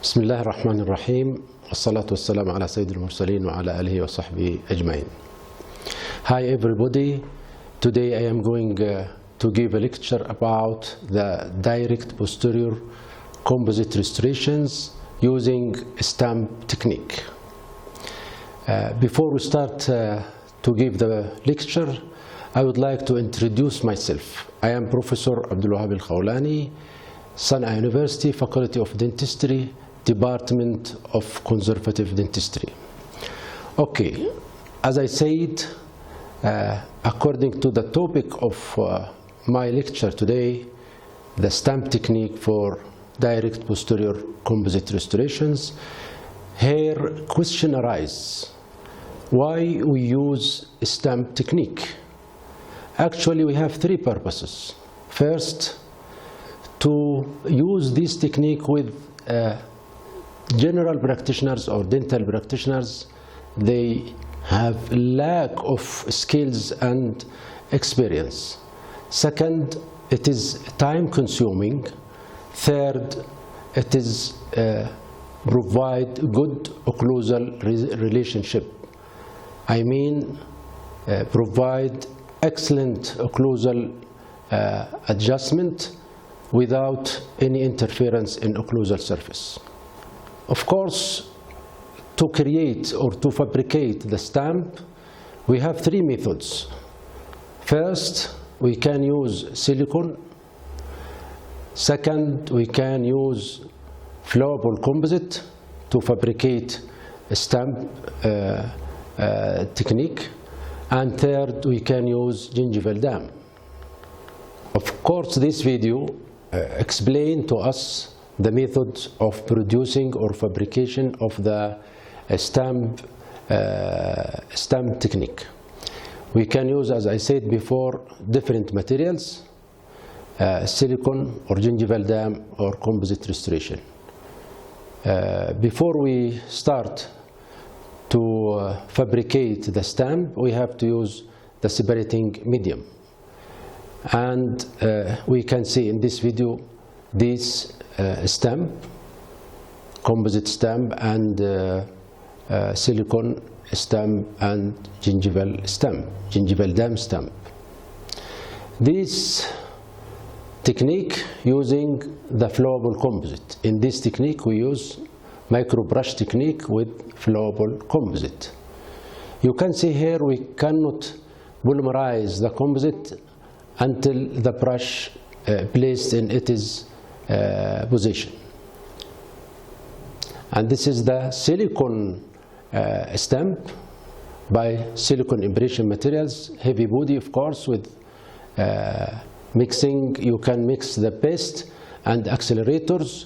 بسم الله الرحمن الرحيم والصلاة والسلام على سيد المرسلين وعلى آله وصحبه أجمعين. Hi everybody, today I am going to give a lecture about the direct posterior composite restorations using stamp technique. Before we start to give the lecture, I would like to introduce myself. I am Professor Al-kholani, Sana'a University, Faculty of Dentistry, Department of Conservative Dentistry. Okay, as I said, according to the topic of my lecture today, the stamp technique for direct posterior composite restorations, here question arises, why we use stamp technique? Actually, we have three purposes. First, to use this technique with general practitioners or dental practitioners. They have lack of skills and experience. Second, it is time consuming. Third, it is provide good occlusal relationship. I mean, provide excellent occlusal adjustment without any interference in occlusal surface. Of course, to create or to fabricate the stamp, we have three methods. First, we can use silicone. Second, we can use flowable composite to fabricate a stamp technique. And third, we can use gingival dam. Of course, this video explain to us the methods of producing or fabrication of the stamp technique. We can use, as I said before, different materials, silicone or gingival dam or composite restoration. Before we start to fabricate the stamp, we have to use the separating medium. And we can see in this video this stamp, composite stamp, and silicone stamp and gingival dam stamp. This technique using the flowable composite. In this technique we use micro brush technique with flowable composite. You can see here we cannot polymerize the composite until the brush placed in its position. And this is the silicone stamp by silicone impression materials, heavy body of course, with mixing. You can mix the paste and accelerators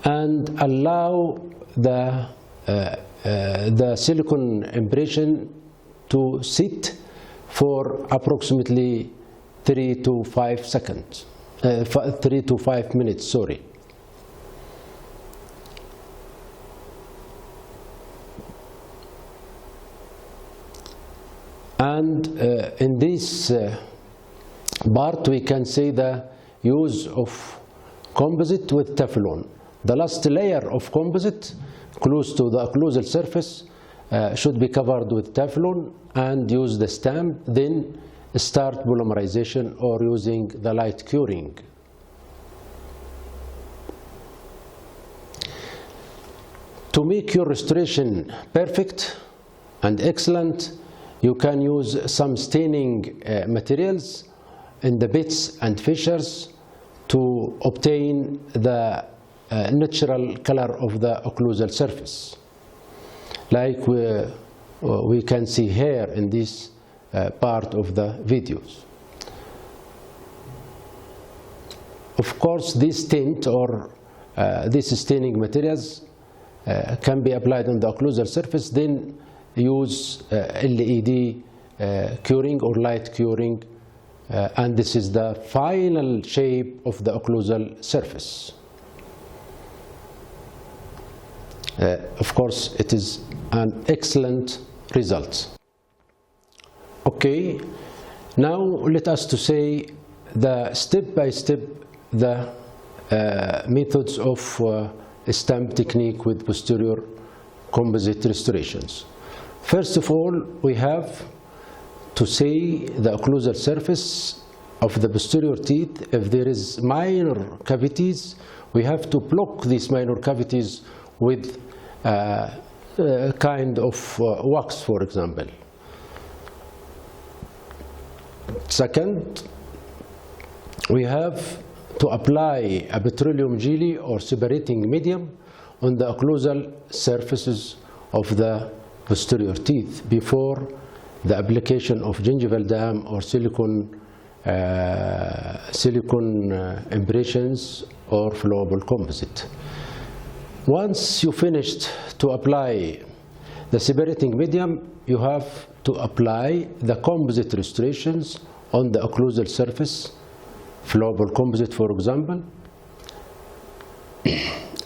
and allow the silicone impression to sit for approximately 3 to 5 seconds, 3 to 5 minutes, sorry. And in this part we can see the use of composite with Teflon. The last layer of composite close to the occlusal surface should be covered with Teflon and use the stamp, then start polymerization or using the light curing. To make your restoration perfect and excellent, you can use some staining materials in the bits and fissures to obtain the natural color of the occlusal surface, like we can see here in this part of the videos. Of course, this tint or these staining materials can be applied on the occlusal surface, then use LED curing or light curing, and this is the final shape of the occlusal surface. Of course, it is an excellent result. Okay, now let us to say the step by step the methods of stamp technique with posterior composite restorations. First of all, we have to say the occlusal surface of the posterior teeth. If there is minor cavities, we have to block these minor cavities with a kind of wax, for example. Second, we have to apply a petroleum jelly or separating medium on the occlusal surfaces of the posterior teeth before the application of gingival dam or silicone impressions or flowable composite. Once you finished to apply the separating medium, you have to apply the composite restorations on the occlusal surface, flowable composite for example,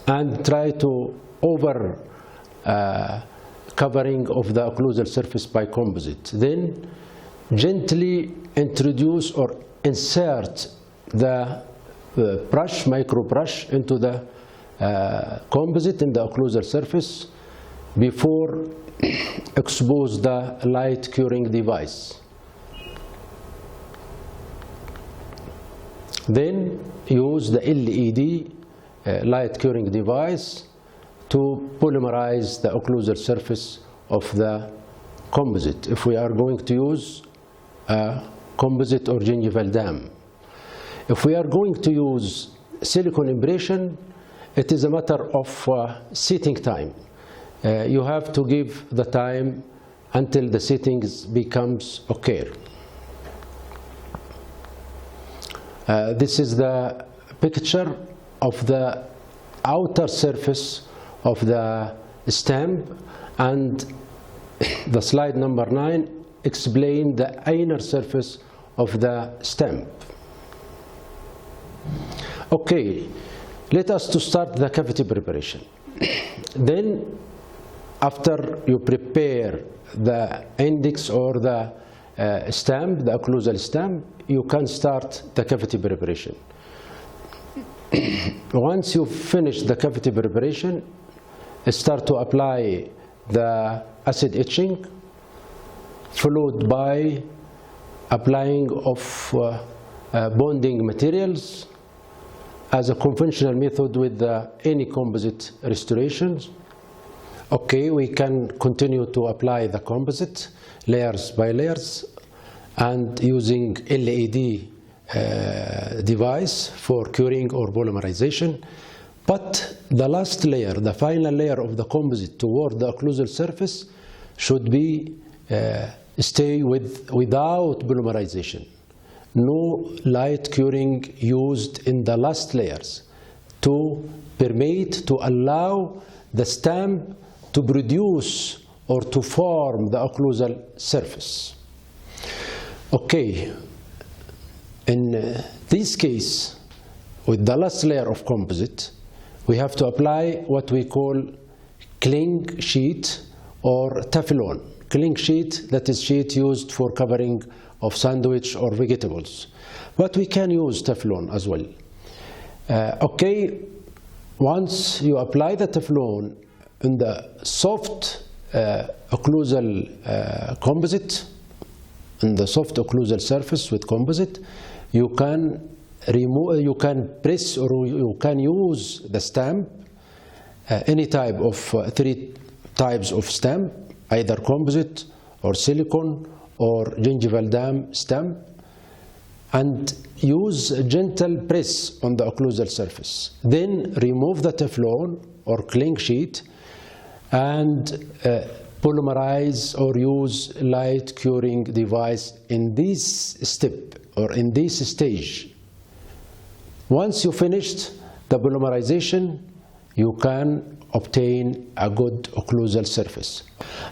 and try to over covering of the occlusal surface by composite. Then gently introduce or insert the brush, micro brush, into the composite in the occlusal surface before expose the light curing device. Then use the LED light curing device to polymerize the occlusal surface of the composite if we are going to use a composite or gingival dam. If we are going to use silicone impression, it is a matter of seating time. You have to give the time until the settings becomes okay. This is the picture of the outer surface of the stamp, and the slide number 9 explains the inner surface of the stamp. Okay, let us to start the cavity preparation. Then after you prepare the index or the stamp, the occlusal stamp, you can start the cavity preparation. Once you finish the cavity preparation, start to apply the acid etching, followed by applying of bonding materials as a conventional method with any composite restorations. Okay, we can continue to apply the composite layers by layers and using LED device for curing or polymerization. But the last layer, the final layer of the composite toward the occlusal surface should be stay without polymerization. No light curing used in the last layers to permit, to allow the stamp to produce or to form the occlusal surface. Okay, in this case, with the last layer of composite, we have to apply what we call cling sheet or Teflon. Cling sheet, that is sheet used for covering of sandwich or vegetables. But we can use Teflon as well. Okay, once you apply the Teflon in the soft occlusal composite, in the soft occlusal surface with composite, you can remove, you can press or you can use the stamp, any type of 3 types of stamp, either composite or silicone or gingival dam stamp, and use a gentle press on the occlusal surface. Then remove the Teflon or cling sheet and polymerize or use light curing device in this step or in this stage. Once you finished the polymerization, you can obtain a good occlusal surface.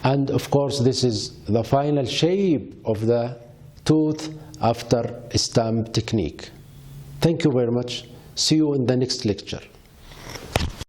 And of course, this is the final shape of the tooth after stamp technique. Thank you very much. See you in the next lecture.